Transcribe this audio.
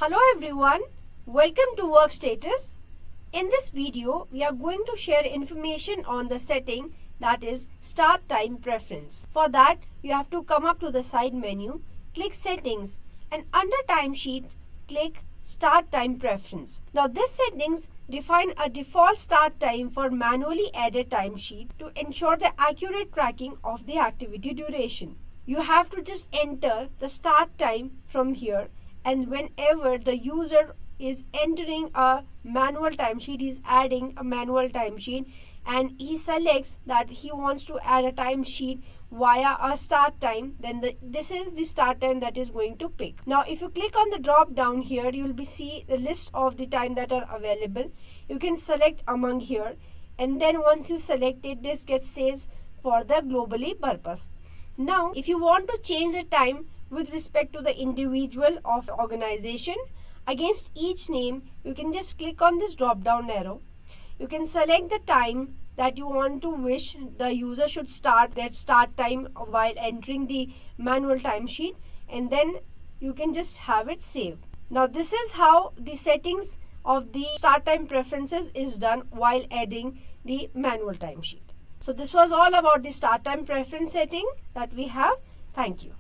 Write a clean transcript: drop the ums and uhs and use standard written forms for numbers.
Hello everyone, welcome to Workstatus. In this video, we are going to share information on the setting that is start time preference. For that, you have to come up to the side menu, click settings and under timesheet, click start time preference. Now this settings define a default start time for manually added timesheet to ensure the accurate tracking of the activity duration. You have to just enter the start time from here. And whenever the user is entering a manual timesheet, he is adding a manual timesheet and he selects that he wants to add a timesheet via a start time, then this is the start time that is going to pick. Now if you click on the drop down here, you will see the list of the time that are available. You can select among here and then once you select it, this gets saved for the globally purpose. Now if you want to change the time with respect to the individual of organization, against each name, you can just click on this drop down arrow. You can select the time that you want to wish the user should start that start time while entering the manual timesheet, and then you can just have it saved. Now this is how the settings of the start time preferences is done while adding the manual timesheet. So this was all about the start time preference setting that we have. Thank you.